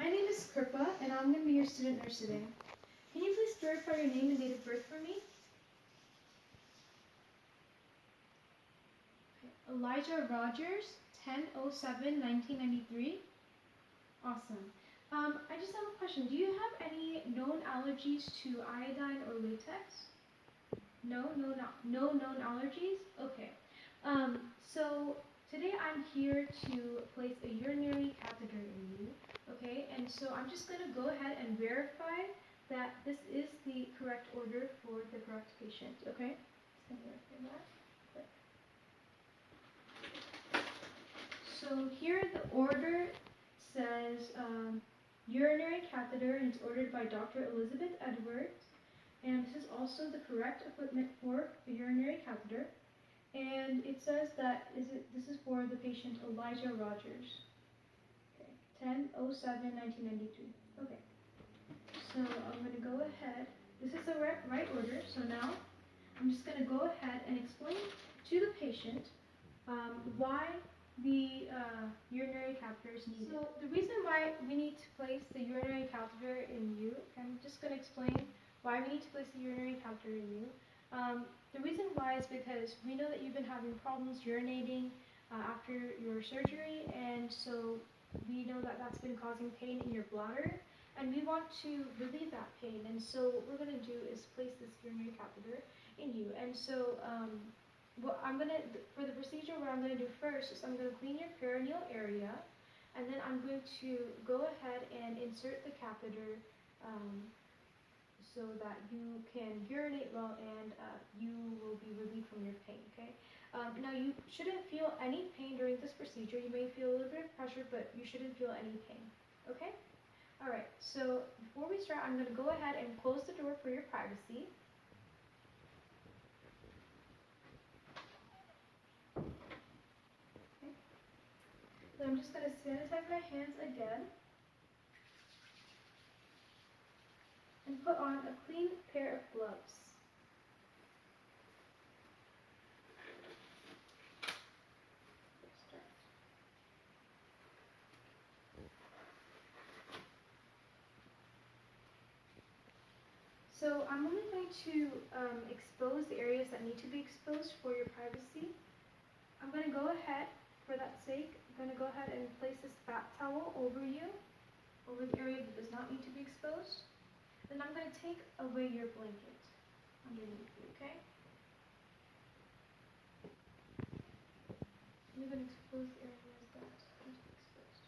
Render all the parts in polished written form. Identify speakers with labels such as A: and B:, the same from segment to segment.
A: My name is Kripa, and I'm going to be your student nurse today. Can you please verify your name and date of birth for me? Okay. Elijah Rogers, 10/07/1993. Awesome. I just have a question. Do you have any known allergies to iodine or latex? No known allergies? Okay. So today I'm here to place a urinary catheter in you. Okay, and so I'm just going to go ahead and verify that this is the correct order for the correct patient. Okay? Just going to verify that. So here the order says urinary catheter, and it's ordered by Dr. Elizabeth Edwards. And this is also the correct equipment for a urinary catheter. And it says that this is for the patient Elijah Rogers. Okay, 10/07/1993. Okay, so I'm going to go ahead. This is the right order. So now I'm just going to go ahead and explain to the patient why the urinary catheter is needed. So the reason why we need to place the urinary catheter in you, I'm just going to explain why we need to place the urinary catheter in you. The reason why is because we know that you've been having problems urinating after your surgery, and so we know that that's been causing pain in your bladder, and we want to relieve that pain. And so what we're going to do is place this urinary catheter in you. And so for the procedure, what I'm going to do first is I'm going to clean your perineal area, and then I'm going to go ahead and insert the catheter so that you can urinate well and you will be relieved from your pain, okay? Now you shouldn't feel any pain during this procedure. You may feel a little bit of pressure, but you shouldn't feel any pain, okay? Alright, so before we start, I'm going to go ahead and close the door for your privacy. Okay. Then I'm just going to sanitize my hands again. And put on a clean pair of gloves. So I'm only going to expose the areas that need to be exposed for your privacy. I'm going to go ahead, for that sake, I'm going to go ahead and place this bath towel over you, over the area that does not need to be exposed. Then I'm going to take away your blanket underneath you, okay? I'm going to expose the areas that need to be exposed.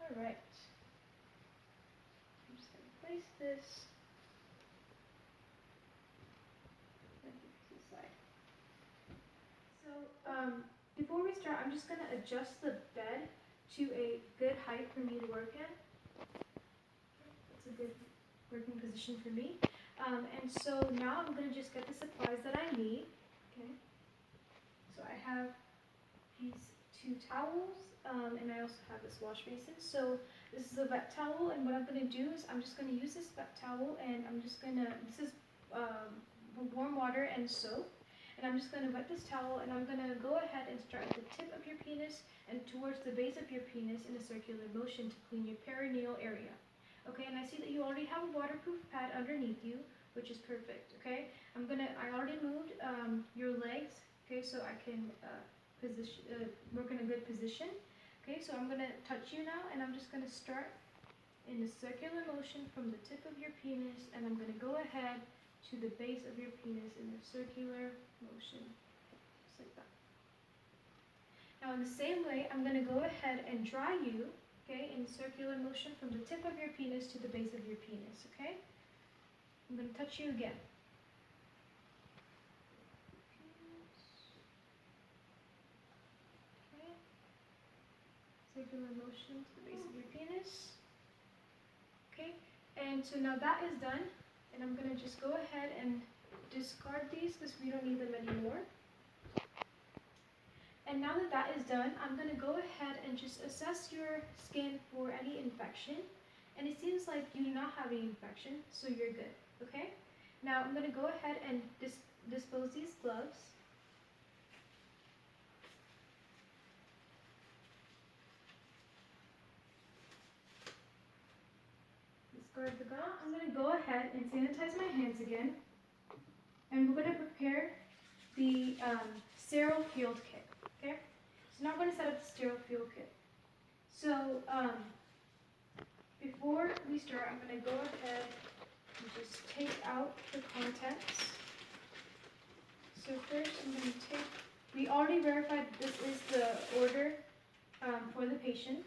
A: Alright. I'm just going to place this to the side. So, before we start, I'm just going to adjust the bed to a good height for me to work in. It's a good working position for me. And so now I'm going to just get the supplies that I need. Okay. So I have these 2 towels, and I also have this wash basin. So this is a wet towel, and what I'm going to do is I'm just going to use this wet towel, and I'm just going to, this is warm water and soap. And I'm just going to wet this towel, and I'm going to go ahead and start at the tip of your penis and towards the base of your penis in a circular motion to clean your perineal area. Okay, and I see that you already have a waterproof pad underneath you, which is perfect, okay? I already moved your legs, okay, so I can work in a good position. Okay, so I'm going to touch you now, and I'm just going to start in a circular motion from the tip of your penis, and I'm going to go ahead to the base of your penis in a circular motion, just like that. Now in the same way, I'm going to go ahead and dry you, okay, in circular motion from the tip of your penis to the base of your penis, okay? I'm going to touch you again. Okay. Circular motion to the base of your penis. Okay, and so now that is done, and I'm going to just go ahead and discard these because we don't need them anymore. And now that that is done, I'm going to go ahead and just assess your skin for any infection. And it seems like you do not have any infection, so you're good, okay? Now I'm going to go ahead and dispose these gloves. discard the gauze. I'm going to go ahead and sanitize my hands again. And we're going to prepare the sterile field kit. Okay? So now I'm going to set up the sterile field kit. So before we start, I'm going to go ahead and just take out the contents. So first I'm going to take, we already verified that this is the order for the patient.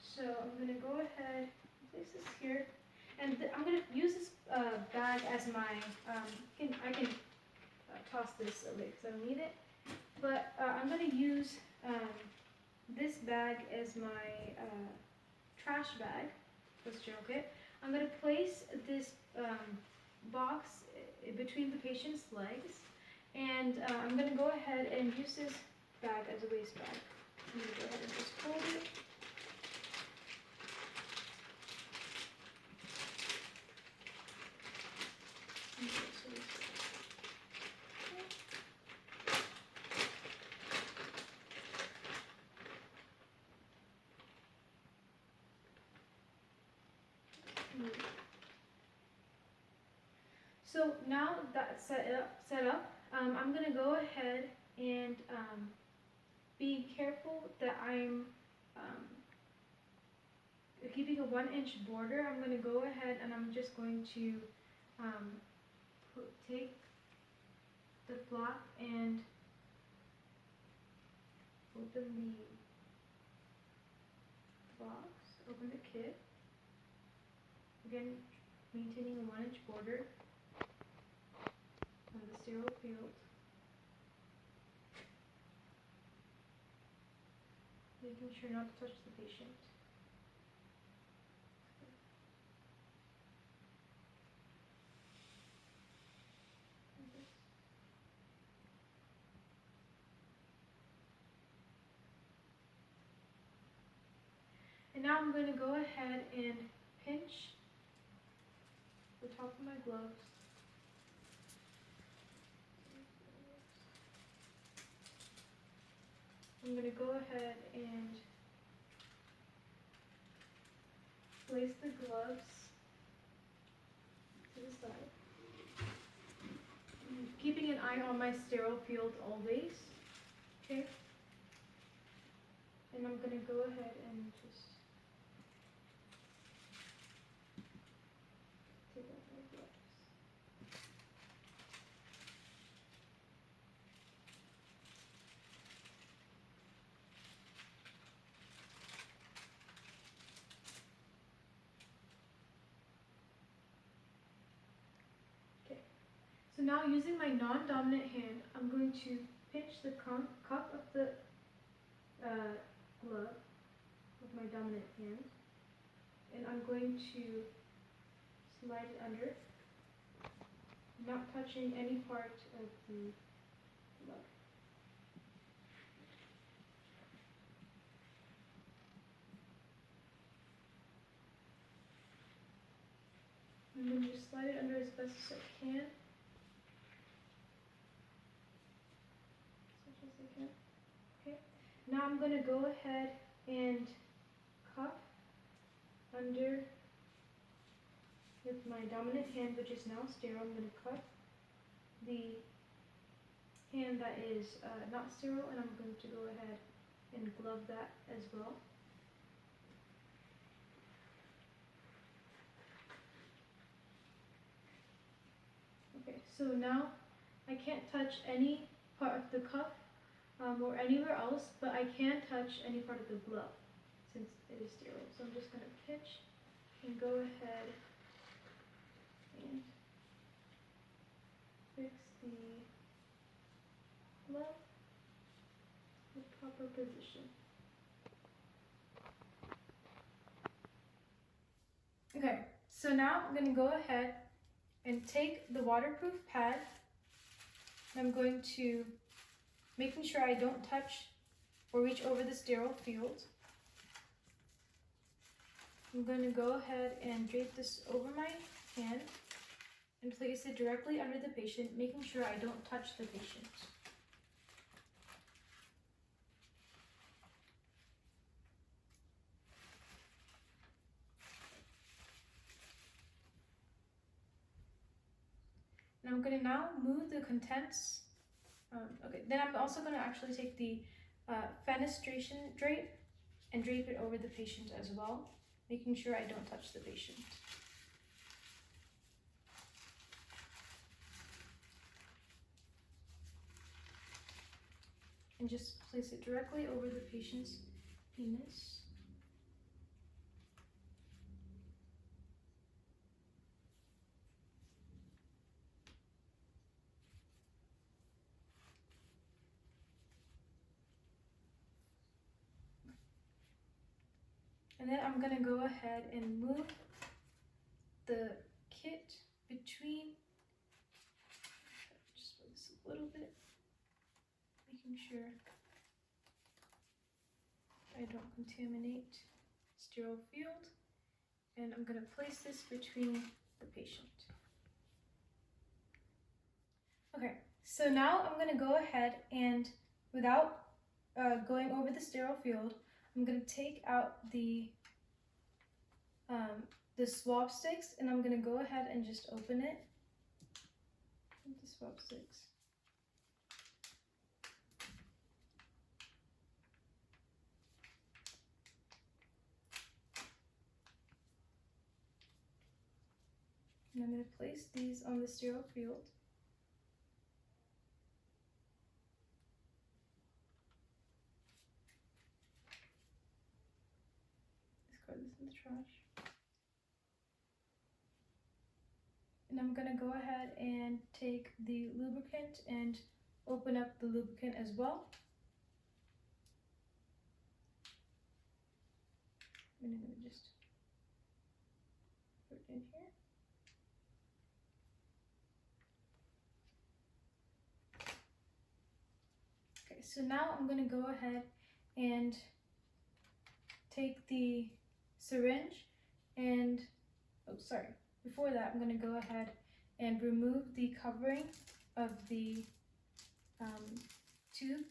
A: So I'm going to go ahead, place this here, and I'm going to use this bag as my, I can toss this away because I don't need it, but I'm going to use this bag as my trash bag for the sterile kit. I'm going to place this box between the patient's legs, and I'm going to go ahead and use this bag as a waste bag. I'm going to go ahead and just fold it. So now that's set up, I'm going to go ahead and be careful that I'm keeping a 1-inch border. I'm going to go ahead and I'm just going to take the flap and open the box, open the kit. Again, maintaining a 1-inch border on the sterile field. Making sure not to touch the patient. And now I'm going to go ahead and pinch the top of my gloves. I'm going to go ahead and place the gloves to the side. Keeping an eye on my sterile field always. Okay? And I'm going to go ahead and just take off my gloves. Okay. So now using my non-dominant hand, I'm going to pinch the cup of the glove with my dominant hand, and I'm going to slide it under, not touching any part of the glove. And then just slide it under as best as I can. As much as I can. Okay. Now I'm going to go ahead and cup under with my dominant hand, which is now sterile. I'm going to cup the hand that is not sterile, and I'm going to go ahead and glove that as well. Okay, so now I can't touch any part of the cup or anywhere else, but I can touch any part of the glove since it is sterile. So I'm just going to pinch and go ahead and fix the glove in the proper position. Okay, so now I'm going to go ahead and take the waterproof pad, and I'm going to, making sure I don't touch or reach over the sterile field, I'm going to go ahead and drape this over my hand and place it directly under the patient, making sure I don't touch the patient. And I'm going to now move the contents. Okay, then I'm also going to actually take the fenestration drape and drape it over the patient as well, making sure I don't touch the patient. And just place it directly over the patient's penis. And then I'm going to go ahead and move the kit between, just move this a little bit, making sure I don't contaminate sterile field. And I'm going to place this between the patient. Okay, so now I'm going to go ahead and, without going over the sterile field, I'm going to take out the swab sticks, and I'm going to go ahead and just open it with the swab sticks. And I'm going to place these on the sterile field. Discard this in the trash. And I'm going to go ahead and take the lubricant and open up the lubricant as well. And I'm going to just put it in here. Okay, so now I'm going to go ahead and take the syringe and, before that I'm going to go ahead and remove the covering of the tube,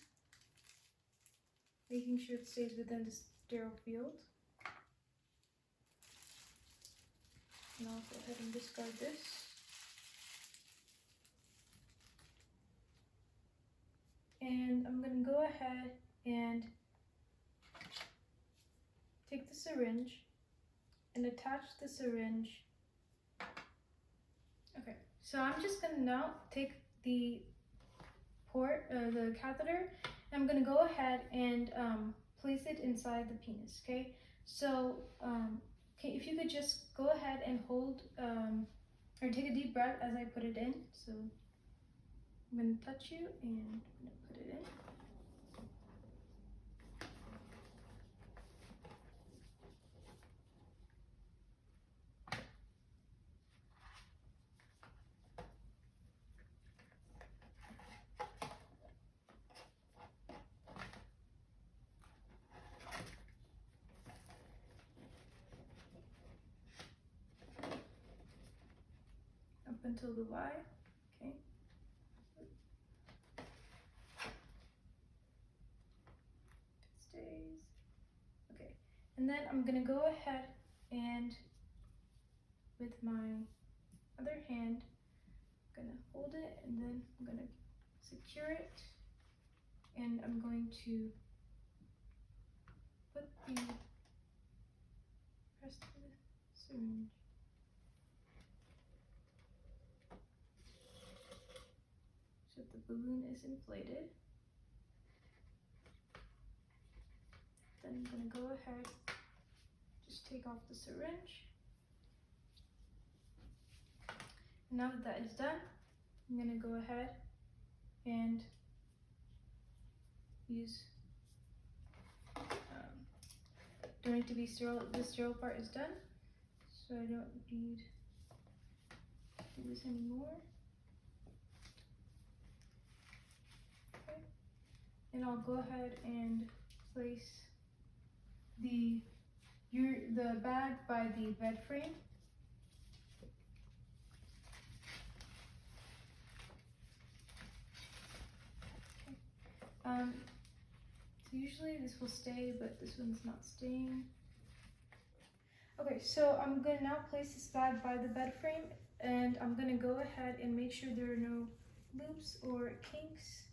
A: making sure it stays within the sterile field. And I'll go ahead and discard this. And I'm going to go ahead and take the syringe and attach the syringe. Okay, so I'm just going to now take the the catheter, and I'm going to go ahead and place it inside the penis, okay? So, okay, if you could just go ahead and hold, or take a deep breath as I put it in. So I'm going to touch you and I'm going to put it in. Up until the Y, okay. It stays. Okay, and then I'm gonna go ahead and with my other hand, I'm gonna hold it and then I'm gonna secure it, and I'm going to put the rest of the syringe. So the balloon is inflated. Then I'm going to go ahead, just take off the syringe. And now that that is done, I'm going to go ahead and use, don't need to be sterile, the sterile part is done, so I don't need to do this anymore. Okay. And I'll go ahead and place the bag by the bed frame. Okay. So usually this will stay, but this one's not staying. Okay, so I'm going to now place this bag by the bed frame and I'm gonna go ahead and make sure there are no loops or kinks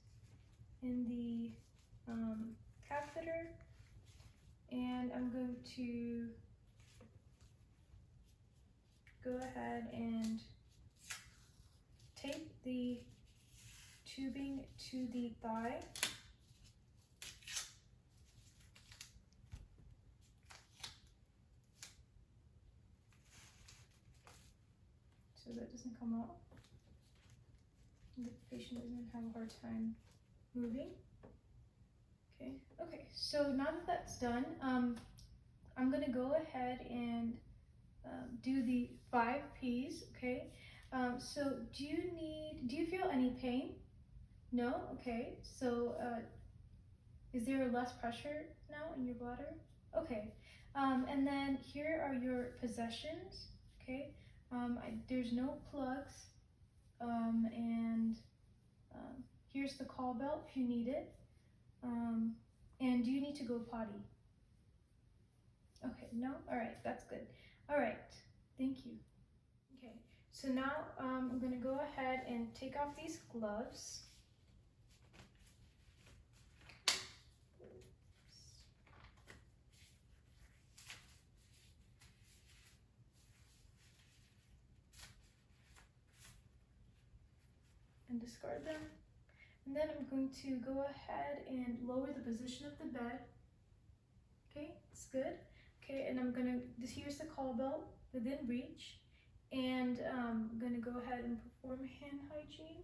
A: in the catheter, and I'm going to go ahead and tape the tubing to the thigh. So that doesn't come out. The patient doesn't have a hard time moving. Okay, so now that that's done, I'm gonna go ahead and do the 5 P's, okay? So do you feel any pain? No? Okay, so is there less pressure now in your bladder? Okay, and then here are your possessions, okay? There's no plugs, and here's the call belt if you need it. And do you need to go potty? Okay, no? Alright, that's good. Alright, thank you. Okay, so now I'm going to go ahead and take off these gloves. And discard them. And then I'm going to go ahead and lower the position of the bed. Okay, it's good. Okay, and here's the call belt within reach. And I'm going to go ahead and perform hand hygiene.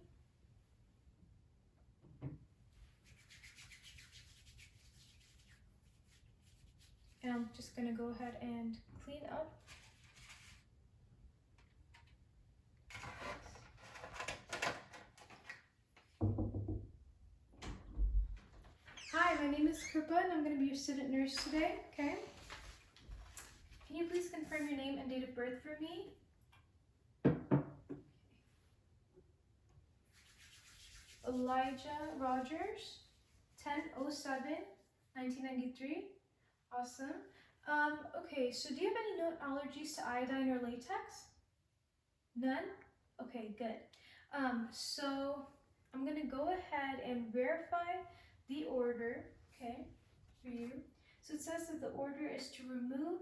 A: And I'm just going to go ahead and clean up. Hi, my name is Kripa and I'm going to be your student nurse today, okay? Can you please confirm your name and date of birth for me? Elijah Rogers, 10/07/1993. Awesome. Okay, so do you have any known allergies to iodine or latex? None? Okay, good. So I'm gonna go ahead and verify the order, okay, for you. So it says that the order is to remove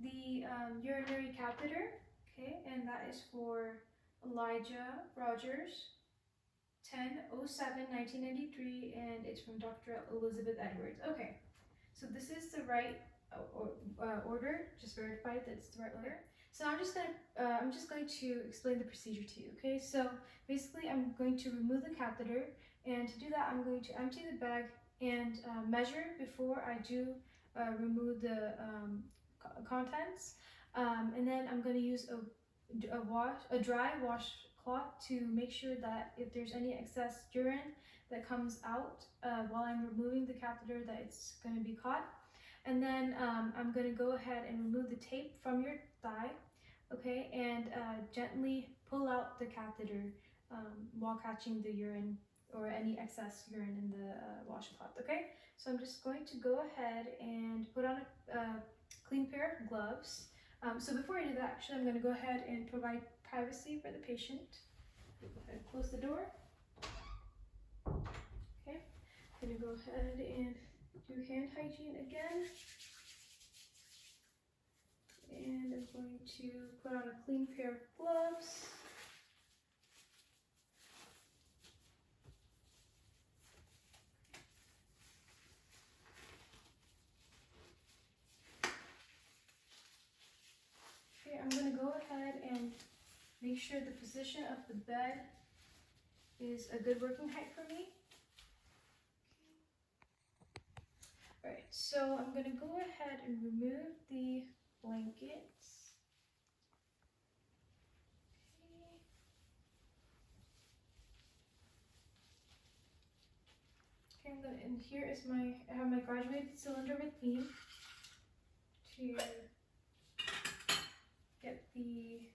A: the urinary catheter, okay, and that is for Elijah Rogers, 10/07/1993, and it's from Dr. Elizabeth Edwards. Okay, so this is the right order. Just verify that it's the right order. So I'm just going to explain the procedure to you. Okay, so basically I'm going to remove the catheter, and to do that I'm going to empty the bag and measure before I do remove the contents, and then I'm going to use a dry washcloth to make sure that if there's any excess urine that comes out while I'm removing the catheter, that it's going to be caught. And then I'm going to go ahead and remove the tape from your thigh, okay, and gently pull out the catheter while catching the urine or any excess urine in the washcloth, okay? So I'm just going to go ahead and put on a clean pair of gloves. So before I do that, actually, I'm going to go ahead and provide privacy for the patient. Go ahead and close the door. Okay, I'm going to go ahead and do hand hygiene again. And I'm going to put on a clean pair of gloves. Okay, I'm going to go ahead and make sure the position of the bed is a good working height for me. Alright, so I'm going to go ahead and remove the blankets. Okay, and here is I have my graduated cylinder with me to get the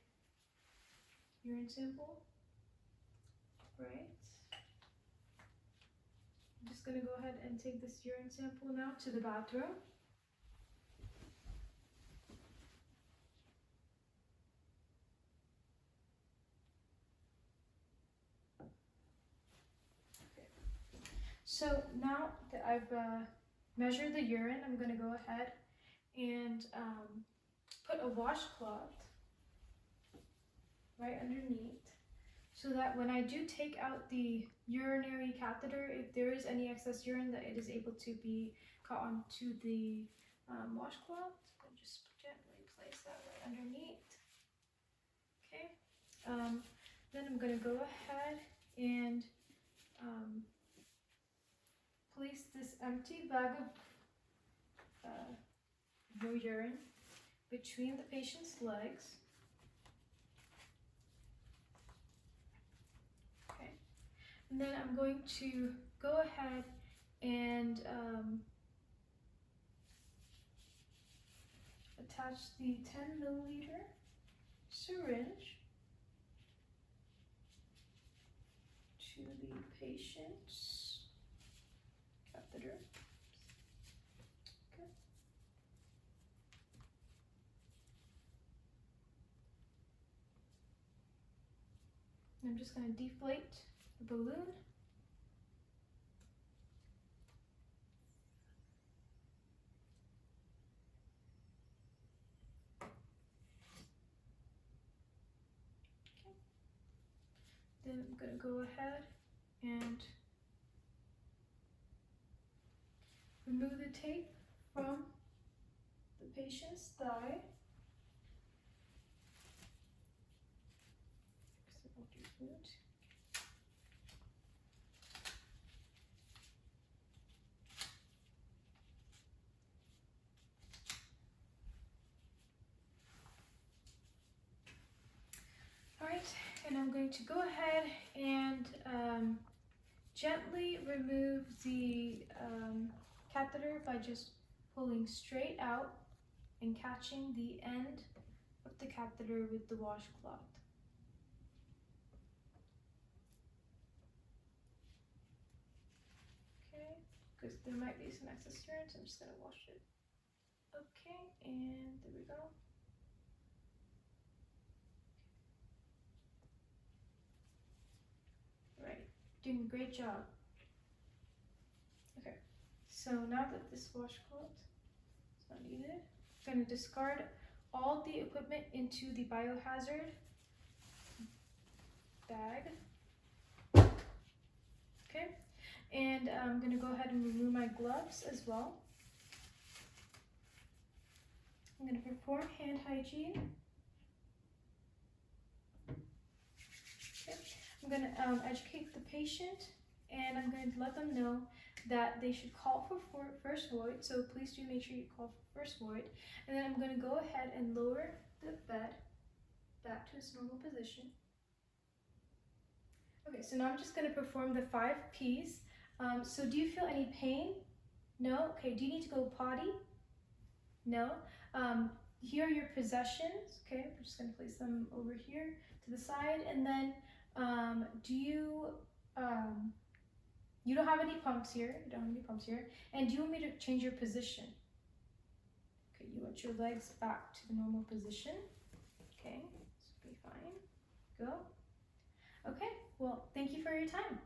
A: urine sample. Right. I'm just going to go ahead and take this urine sample now to the bathroom. So now that I've measured the urine, I'm going to go ahead and put a washcloth right underneath, so that when I do take out the urinary catheter, if there is any excess urine, that it is able to be caught onto the washcloth. So just gently place that right underneath. Okay. Then I'm going to go ahead and place this empty bag of urine between the patient's legs. Okay. And then I'm going to go ahead and attach the 10 milliliter syringe to the patient's catheter. Okay. And I'm just going to deflate the balloon. Okay. Then I'm going to go ahead and remove the tape from the patient's thigh. Alright, and I'm going to go ahead and gently remove the catheter by just pulling straight out and catching the end of the catheter with the washcloth. Okay, because there might be some excess urine, so I'm just going to wash it. Okay, and there we go. Right, doing a great job. Okay, so now that this washcloth is not needed, I'm going to discard all the equipment into the biohazard bag. Okay, and I'm going to go ahead and remove my gloves as well. I'm going to perform hand hygiene. Okay. I'm going to educate the patient, and I'm going to let them know that they should call for first void, so please do make sure you call for first void. And then I'm going to go ahead and lower the bed back to its normal position. Okay, so now I'm just going to perform the 5 P's. So do you feel any pain? No? Okay, do you need to go potty? No? Here are your possessions. Okay, I'm just going to place them over here to the side. And then do you, you don't have any pumps here. You don't have any pumps here. And do you want me to change your position? Okay, you want your legs back to the normal position. Okay, this will be fine. Go. Okay, well, thank you for your time.